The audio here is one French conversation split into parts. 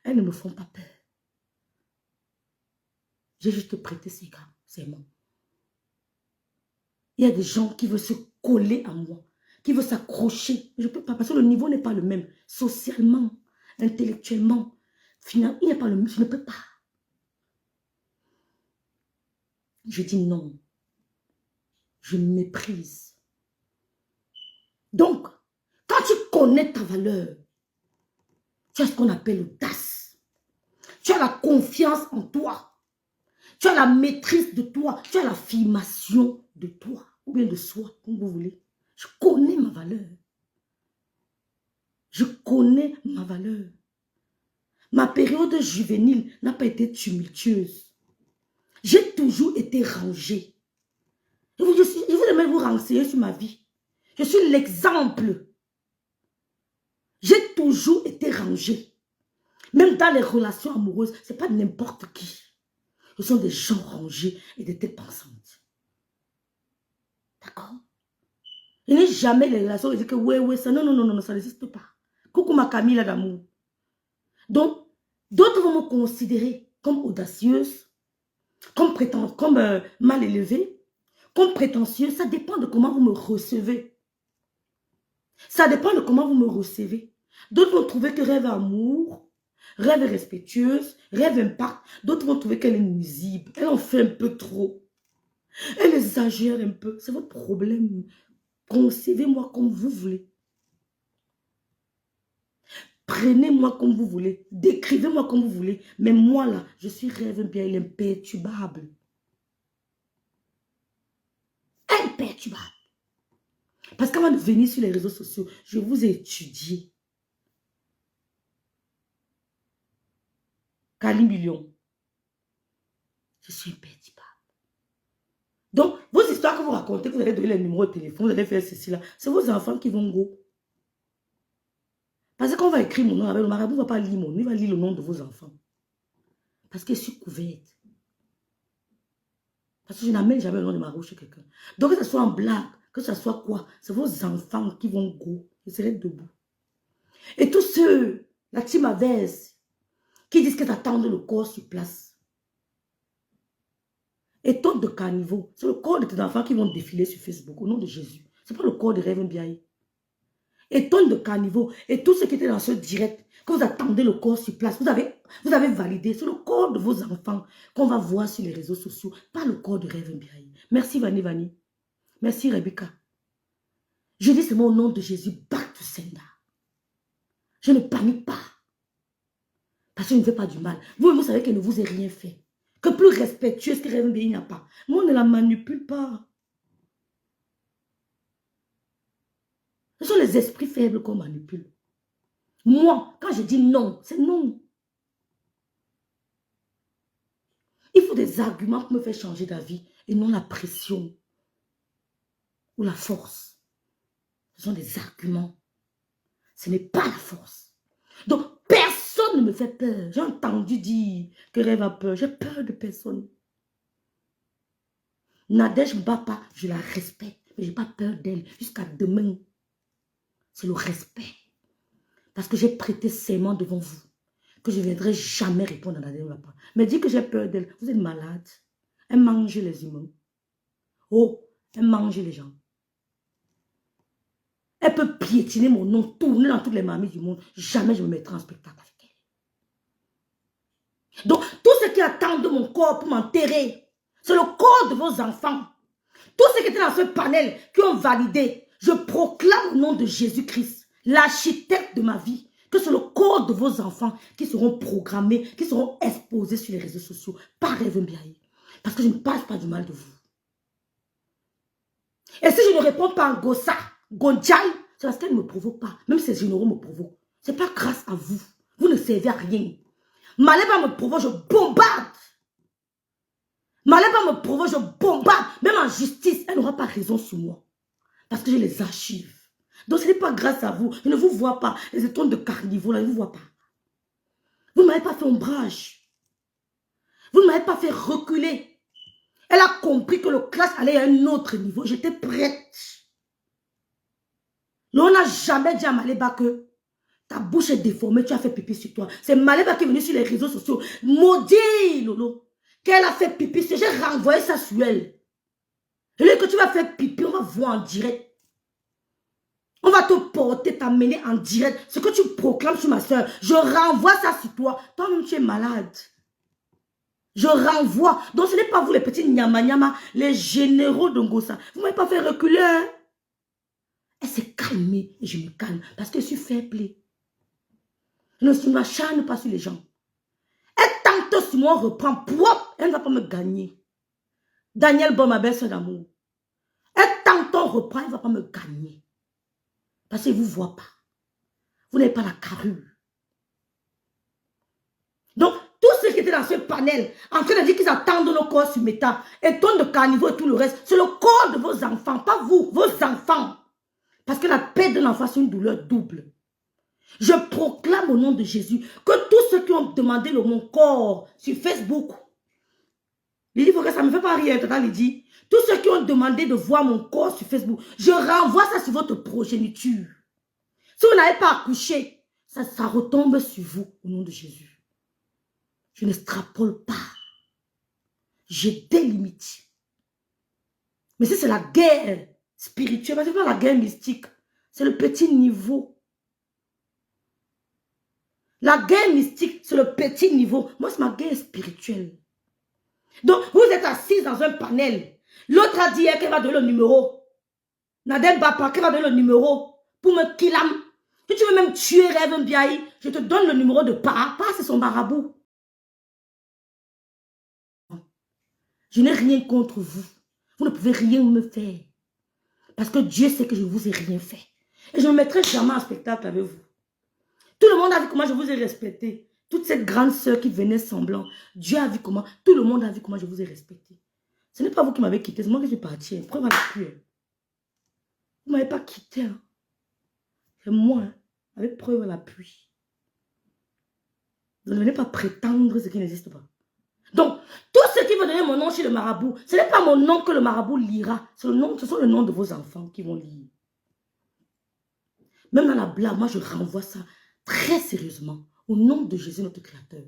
Elles ne me font pas peur. J'ai juste prêté ces gars, c'est moi. Il y a des gens qui veulent se coller à moi, qui veulent s'accrocher. Je ne peux pas, parce que le niveau n'est pas le même. Socialement, intellectuellement, finalement, il n'est pas le même. Je ne peux pas. Je dis non. Je méprise. Donc, quand tu connais ta valeur, tu as ce qu'on appelle l'audace. Tu as la confiance en toi. Tu as la maîtrise de toi. Tu as l'affirmation de toi. Ou bien de soi, comme vous voulez. Je connais ma valeur. Je connais ma valeur. Ma période juvénile n'a pas été tumultueuse. J'ai toujours été rangée. Je vous aimez vous renseigner sur ma vie. Je suis l'exemple. J'ai toujours été rangée. Même dans les relations amoureuses, ce n'est pas n'importe qui. Ce sont des gens rangés et des têtes pensantes. D'accord? Il n'est jamais les relations où je dis que ouais, ça, non, ça n'existe pas. Coucou ma Camille d'amour. Donc, d'autres vont me considérer comme audacieuse, comme mal élevée, comme prétentieuse. Ça dépend de comment vous me recevez. Ça dépend de comment vous me recevez. D'autres vont trouver que rêve amour, rêve respectueuse, rêve impact. D'autres vont trouver qu'elle est nuisible. Elle en fait un peu trop. Elle exagère un peu. C'est votre problème. Concevez-moi comme vous voulez. Prenez-moi comme vous voulez. Décrivez-moi comme vous voulez. Mais moi, là, je suis rêve bien imperturbable. Imperturbable. Parce qu'avant de venir sur les réseaux sociaux, je vous ai étudié. Kali Million. Je suis imperturbable. Donc, vos histoires que vous racontez, que vous allez donner les numéros de téléphone, vous allez faire ceci là, c'est vos enfants qui vont go. Parce qu'on va écrire mon nom avec le marabout, ne va pas lire mon nom, il va lire le nom de vos enfants. Parce que je suis couverte. Parce que je n'amène jamais le nom de marabout chez quelqu'un. Donc, que ce soit en blague, que ce soit quoi, c'est vos enfants qui vont go. Je serai debout. Et tous ceux, la team Avez, qui disent qu'ils attendent le corps sur place. Et tant de caniveaux, c'est le corps de tes enfants qui vont défiler sur Facebook au nom de Jésus. Ce n'est pas le corps de Rêve Mbiaye. Et tant de caniveaux, et tous ceux qui étaient dans ce direct, que vous attendez le corps sur place, vous avez validé, c'est le corps de vos enfants qu'on va voir sur les réseaux sociaux, pas le corps de Rêve Mbiaye. Merci Vani. Merci Rebecca. Je dis seulement au nom de Jésus, back to sender. Je ne panique pas. Parce que je ne fais pas du mal. Vous savez qu'elle ne vous a rien fait. Que plus respectueuse que Rêve Mbiaye, il n'y a pas. Moi, on ne la manipule pas. Ce sont les esprits faibles qu'on manipule. Moi, quand je dis non, c'est non. Il faut des arguments pour me faire changer d'avis et non la pression ou la force. Ce sont des arguments. Ce n'est pas la force. Donc, personne ne me fait peur. J'ai entendu dire que Rêve a peur. J'ai peur de personne. Nadège Mbapa, je la respecte. Mais je n'ai pas peur d'elle jusqu'à demain. C'est le respect. Parce que j'ai prêté serment devant vous. Que je ne viendrai jamais répondre à Nadège Mbapa. Mais dire que j'ai peur d'elle, vous êtes malade. Elle mange les humains. Oh, elle mange les gens. Elle peut piétiner mon nom, tourner dans toutes les mamies du monde. Jamais je me mettrai en spectacle avec elle. Donc, tous ceux qui attendent mon corps pour m'enterrer, c'est le corps de vos enfants. Tous ceux qui étaient dans ce panel, qui ont validé, je proclame au nom de Jésus-Christ, l'architecte de ma vie, que c'est le corps de vos enfants qui seront programmés, qui seront exposés sur les réseaux sociaux par Rêve Mbiaye. Parce que je ne parle pas du mal de vous. Et si je ne réponds pas en Gossa, Gonjal, c'est parce qu'elle ne me provoque pas. Même ces généraux me provoquent. Ce n'est pas grâce à vous. Vous ne servez à rien. Maleba me provoque, je bombarde. Maleba me provoque, je bombarde. Même en justice, elle n'aura pas raison sur moi. Parce que j'ai les archives. Donc ce n'est pas grâce à vous. Je ne vous vois pas. Les étoiles de carnivore, là, je ne vous vois pas. Vous ne m'avez pas fait ombrage. Vous ne m'avez pas fait reculer. Elle a compris que le clash allait à un autre niveau. J'étais prête. Mais on n'a jamais dit à Maleba que Ta bouche est déformée, tu as fait pipi sur toi. C'est Maléba qui est venu sur les réseaux sociaux. Maudit, Lolo. Qu'elle a fait pipi sur. J'ai renvoyé ça sur elle. Et là que tu vas faire pipi, on va voir en direct. On va te porter, t'amener en direct. Ce que tu proclames sur ma soeur, je renvoie ça sur toi. Toi-même, tu es malade. Je renvoie. Donc, ce n'est pas vous les petits nyama-nyama, les généraux de Ngossa. Vous ne m'avez pas fait reculer. Hein? Elle s'est calmée et je me calme parce que je suis fair-play. Je ne m'acharne pas sur les gens. Elle tente sur moi, reprend propre. Elle ne va pas me gagner. Daniel Bon, ma belle-soeur d'amour. Elle tente, on reprend, elle ne va pas me gagner. Parce qu'elle ne vous voit pas. Vous n'avez pas la carrure. Donc, tous ceux qui étaient dans ce panel, en train de dire qu'ils attendent nos corps sur méta, et tonnes de carnivores et tout le reste, c'est le corps de vos enfants, pas vous, vos enfants. Parce que la paix de l'enfant, c'est une douleur double. Je proclame au nom de Jésus que tous ceux qui ont demandé mon corps sur Facebook, Lydie, il faut que ça ne me fait pas rire, Tata Lydie. Tous ceux qui ont demandé de voir mon corps sur Facebook, je renvoie ça sur votre progéniture. Si vous n'avez pas accouché, ça retombe sur vous au nom de Jésus. Je n'extrapole pas. J'ai des limites. Mais si c'est la guerre spirituelle, ce n'est pas la guerre mystique. C'est le petit niveau. La guerre mystique, c'est le petit niveau. Moi, c'est ma guerre spirituelle. Donc, vous êtes assis dans un panel. L'autre a dit qu'elle va donner le numéro. Nadem Bapa, qu'elle va donner le numéro pour me killam. Si tu veux même tuer Rêve Mbiaï, je te donne le numéro de Pa. Pa, c'est son marabout. Je n'ai rien contre vous. Vous ne pouvez rien me faire. Parce que Dieu sait que je ne vous ai rien fait. Et je ne me mettrai jamais en spectacle avec vous. Tout le monde a vu comment je vous ai respecté. Toute cette grande sœur qui venait semblant. Dieu a vu comment. Tout le monde a vu comment je vous ai respecté. Ce n'est pas vous qui m'avez quitté. C'est moi qui suis parti. Preuve à l'appui. Vous ne m'avez pas quitté. Hein. C'est moi. Hein, avec preuve à l'appui. Vous ne venez pas prétendre ce qui n'existe pas. Donc, tous ceux qui vont donner mon nom chez le marabout, ce n'est pas mon nom que le marabout lira. Ce sont le nom de vos enfants qui vont lire. Même dans la blague, moi je renvoie ça très sérieusement. Au nom de Jésus, notre Créateur.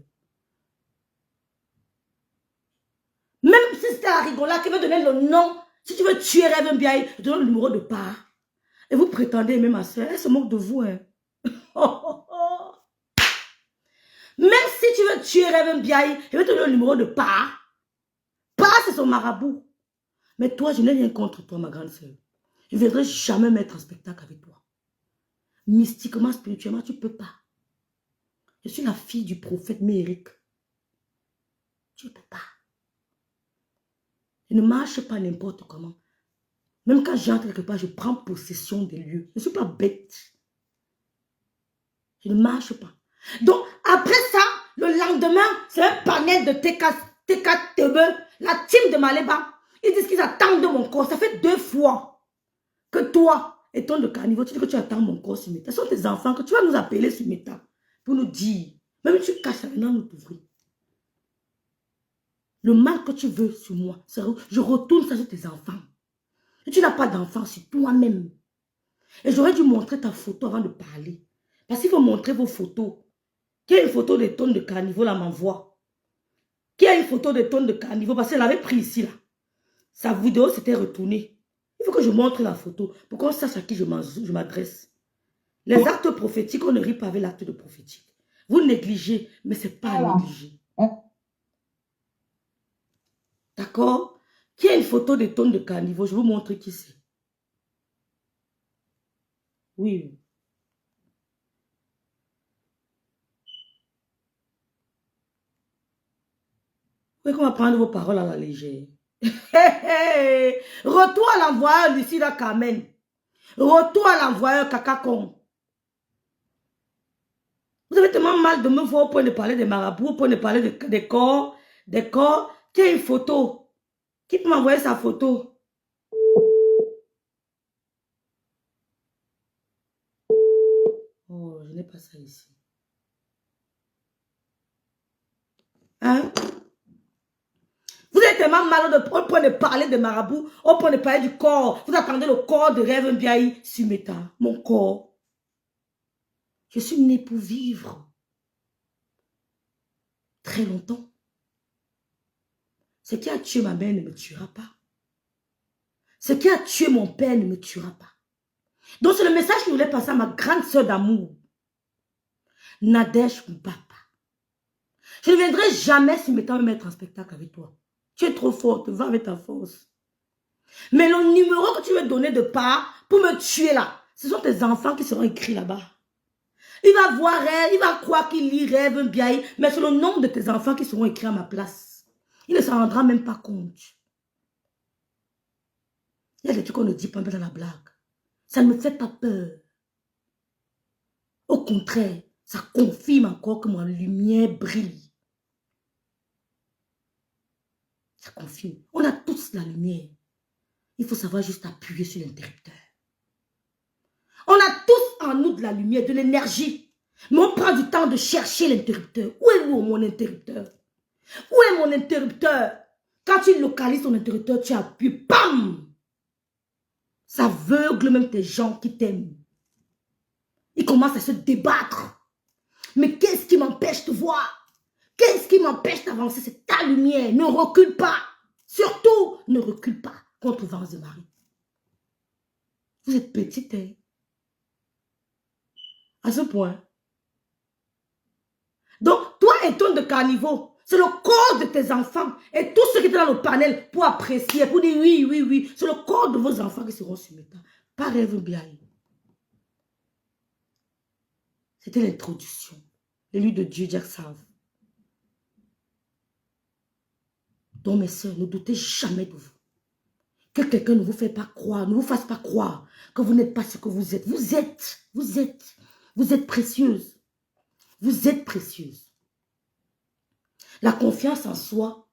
Même si c'était la rigola qui veut donner le nom, si tu veux tuer Rêve Mbiaï, je donne le numéro de part. Et vous prétendez aimer ma soeur, elle se moque de vous. Hein. Même si tu veux tuer Rêve Mbiaï, je vais te donner le numéro de part. Part, c'est son marabout. Mais toi, je n'ai rien contre toi, ma grande soeur. Je ne viendrai jamais mettre en spectacle avec toi. Mystiquement, spirituellement, tu ne peux pas. Je suis la fille du prophète Méric. Tu ne peux pas. Je ne marche pas n'importe comment. Même quand j'entre quelque part, je prends possession des lieux. Je ne suis pas bête. Je ne marche pas. Donc, après ça, le lendemain, c'est un panel de TKTB, la team de Maléba. Ils disent qu'ils attendent mon corps. Ça fait 2 fois que toi, étant de carnivore, tu dis que tu attends mon corps sur Meta. Ce sont tes enfants que tu vas nous appeler sur Meta. Pour nous dire, même si tu caches maintenant nous t'ouvrir. Le mal que tu veux sur moi, je retourne ça sur tes enfants. Et tu n'as pas d'enfant sur toi-même. Et j'aurais dû montrer ta photo avant de parler. Parce qu'il faut montrer vos photos. Qui a une photo de tonnes de carnivore là m'envoie. Qui a une photo de tonnes de carnivore parce qu'elle avait pris ici là. Sa vidéo s'était retournée. Il faut que je montre la photo pour qu'on sache à qui je m'adresse. Les actes prophétiques, on ne rit pas avec l'acte de prophétique. Vous négligez, mais ce n'est pas à négliger. D'accord? Qui a une photo de tonnes de carnivore? Je vais vous montrer qui c'est. Oui. Vous qu'on va prendre vos paroles à la légère. Retour à l'envoyeur Lucida Carmen. Retour à l'envoyeur Kakakon. Vous avez tellement mal de me voir au point de parler des marabouts, au point de parler des corps. Des corps. Qui a une photo? Qui peut m'envoyer sa photo? Oh, je n'ai pas ça ici. Hein? Vous êtes tellement mal au point de parler des marabouts, au point de parler du corps. Vous attendez le corps de Rêve Mbiaï sur Meta. Mon corps. Je suis née pour vivre très longtemps. Ce qui a tué ma mère ne me tuera pas. Ce qui a tué mon père ne me tuera pas. Donc c'est le message que je voulais passer à ma grande sœur d'amour. Nadège Mbapa. Je ne viendrai jamais sur mes temps me mettre en spectacle avec toi. Tu es trop forte, va avec ta force. Mais le numéro que tu veux donner de part pour me tuer là, ce sont tes enfants qui seront écrits là-bas. Il va voir elle, il va croire qu'il lit rêve bien, mais c'est le nom de tes enfants qui seront écrits à ma place. Il ne s'en rendra même pas compte. Il y a des trucs qu'on ne dit pas dans la blague. Ça ne me fait pas peur. Au contraire, ça confirme encore que ma lumière brille. Ça confirme. On a tous la lumière. Il faut savoir juste appuyer sur l'interrupteur. On a tous en nous de la lumière, de l'énergie. Mais on prend du temps de chercher l'interrupteur. Où est mon interrupteur? Où est mon interrupteur? Quand tu localises ton interrupteur, tu appuies. Bam! Ça aveugle même tes gens qui t'aiment. Ils commencent à se débattre. Mais qu'est-ce qui m'empêche de voir? Qu'est-ce qui m'empêche d'avancer? C'est ta lumière. Ne recule pas. Surtout, ne recule pas contre vents et marées. Vous êtes petite, hein? À ce point. Donc, toi et ton de caniveau, c'est le corps de tes enfants et tous ceux qui étaient dans le panel pour apprécier, pour dire oui, oui, oui. C'est le corps de vos enfants qui seront sur mes temps. Pas rêve bien. C'était l'introduction. L'élu de Dieu, Jack Savre. Donc, mes soeurs, ne doutez jamais de vous. Que quelqu'un ne vous fait pas croire, ne vous fasse pas croire que vous n'êtes pas ce que vous êtes. Vous êtes précieuse. Vous êtes précieuse. La confiance en soi,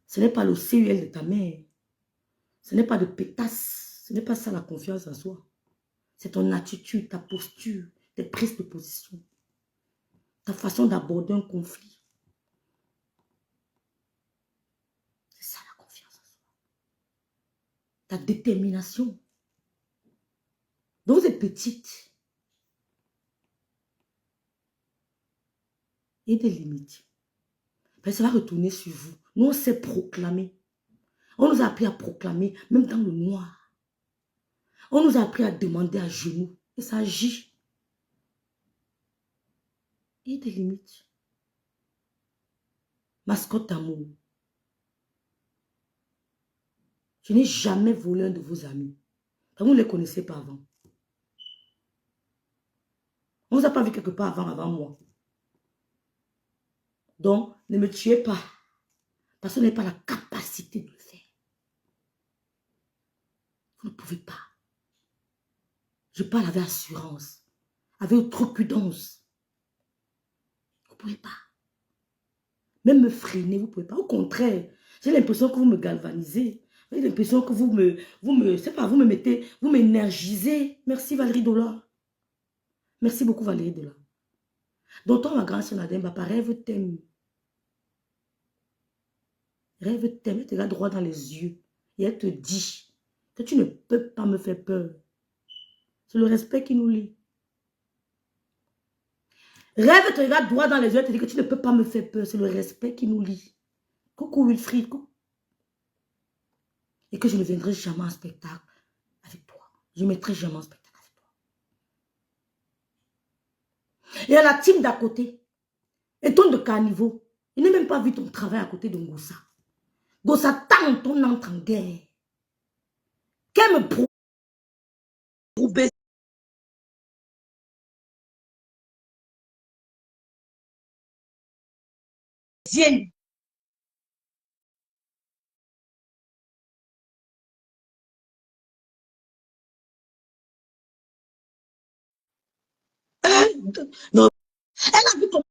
ce n'est pas le CUL de ta mère. Ce n'est pas de pétasse. Ce n'est pas ça la confiance en soi. C'est ton attitude, ta posture, tes prises de position. Ta façon d'aborder un conflit. C'est ça la confiance en soi. Ta détermination. Donc vous êtes petite. Et des limites. Ben, ça va retourner sur vous. Nous, on sait proclamer. On nous a appris à proclamer, même dans le noir. On nous a appris à demander à genoux. Et ça agit. Il y a des limites. Mascotte d'amour. Je n'ai jamais volé un de vos amis. Vous ne les connaissez pas avant. On ne vous a pas vu quelque part avant moi. Donc, ne me tuez pas. Parce que vous n'avez pas la capacité de le faire. Vous ne pouvez pas. Je parle avec assurance. Avec outrecuidance. Vous ne pouvez pas. Même me freiner, vous ne pouvez pas. Au contraire, j'ai l'impression que vous me galvanisez. J'ai l'impression que vous me mettez, vous m'énergisez. Merci Valérie Dola. Merci beaucoup Valérie Dola. Donc toi, ma grande sœur Nadège Mbapa, rêve t'aime. Rêve t'aime, elle te regarde droit dans les yeux. Et elle te dit que tu ne peux pas me faire peur. C'est le respect qui nous lie. Rêve te regarde droit dans les yeux, elle te dit que tu ne peux pas me faire peur. C'est le respect qui nous lie. Coucou Wilfried, coucou. Et que je ne viendrai jamais en spectacle avec toi. Je ne mettrai jamais en spectacle avec toi. Et à la team d'à côté, et ton de caniveau, il n'a même pas vu ton travail à côté de Ngossa. Ngossa, tant ton entre en guerre. Qu'elle me prouve. Non, elle a vu ton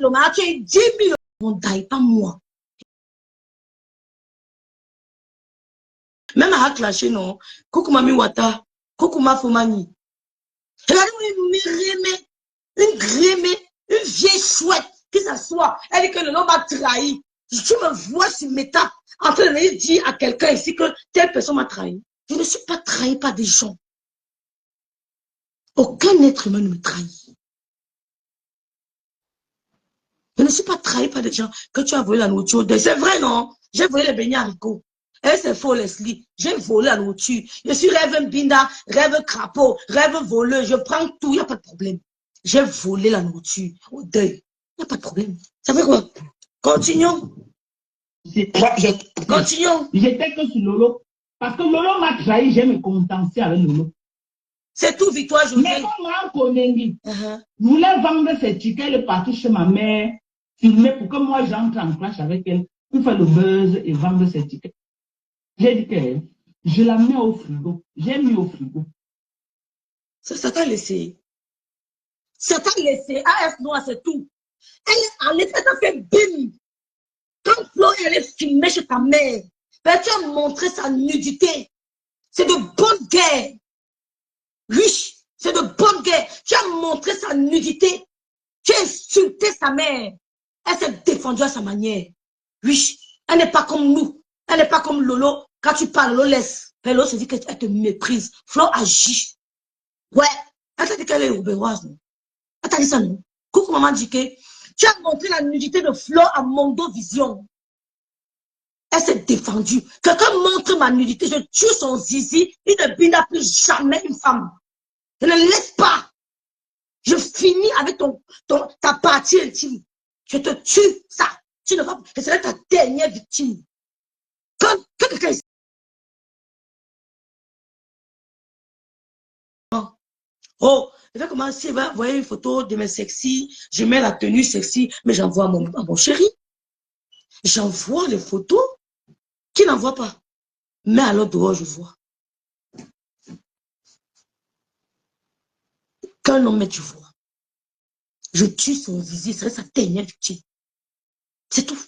le marché, tu es 10 000 on taille pas moi. Même à clasher, non. Coucou Mami Wata, coucou ma Fomani. Regardez une grémée, une vieille chouette qui s'assoit. Elle dit que le homme m'a trahi. Tu me vois sur mes tapes en train de dire à quelqu'un ici que telle personne m'a trahi. Je ne suis pas trahi par des gens. Aucun être humain ne me trahit. Je ne suis pas trahi par des gens que tu as volé la nourriture. C'est vrai, non? J'ai volé les beignets haricots. Et c'est faux, Leslie. J'ai volé la nourriture. Je suis rêve binda, rêve crapaud, rêve voleur. Je prends tout, il n'y a pas de problème. J'ai volé la nourriture au deuil. Il n'y a pas de problème. Ça fait quoi? Continuons. Continuons. J'étais que sur Lolo. Parce que Lolo m'a trahi, j'ai me contentieux avec Lolo. C'est tout, Victoire José. Mais comme moi, Konengi, voulait vendre ses tickets, elle est partie chez ma mère, filmer pour que moi j'entre en clash avec elle, pour faire le buzz et vendre ses tickets. J'ai dit que je la mets au frigo. J'ai mis au frigo. Ça t'a laissé. Ça t'a laissé. AF Noir, c'est tout. Elle, en effet, t'a fait bim. Quand Flo, elle est filmée chez ta mère, ben, tu as montré sa nudité. C'est de bonne guerre. Oui, c'est de bonne guerre. Tu as montré sa nudité. Tu as insulté sa mère. Elle s'est défendue à sa manière. Oui, elle n'est pas comme nous. Elle n'est pas comme Lolo. Quand tu parles, Lolo laisse. Mais Lolo se dit qu'elle te méprise. Flo agit. Ouais. Elle t'a dit qu'elle est obéroise. Elle t'a dit ça, non? Coucou, maman dit que tu as montré la nudité de Flo à Mondo Vision. Elle s'est défendue. Quelqu'un montre ma nudité, je tue son zizi. Il ne bina plus jamais une femme. Je ne laisse pas. Je finis avec ta partie intime. Je te tue, ça. Tu ne vas pas. Ce serait ta dernière victime. Quand quelqu'un. Oh, je vais commencer, il va envoyer une photo de mes sexy. Je mets la tenue sexy, mais j'envoie à mon chéri. J'envoie les photos qu'il n'envoie pas. Mais alors dehors, je vois. Qu'un homme met du voix. Je tue son zizi, ce serait sa dernière victime. C'est tout.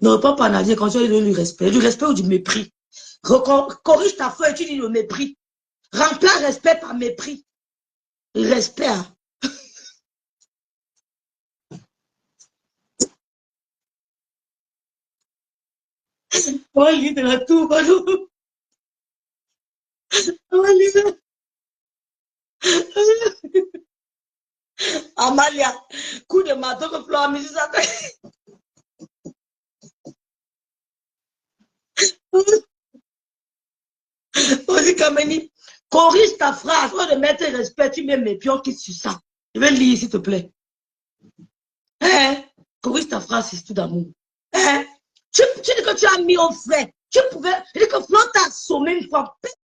Ne réponds pas à Nadia quand tu as du respect. Du respect ou du mépris. Corrige ta foi et tu dis le mépris. Remplace respect par mépris. Respect. Hein? Oh, il de la tour, bonjour. Oh, Amalia, coup de marteau que Flore a mis sur sa tête. Vas-y, Kameni, corrige ta phrase. Au lieu de mettre respect, tu mets mes pions qui sur ça. Je vais lire, s'il te plaît. Hein? Corrige ta phrase, c'est tout d'amour. Hein? Tu dis que tu as mis au frais. Tu pouvais. Je dis que Flore t'a assommé une fois.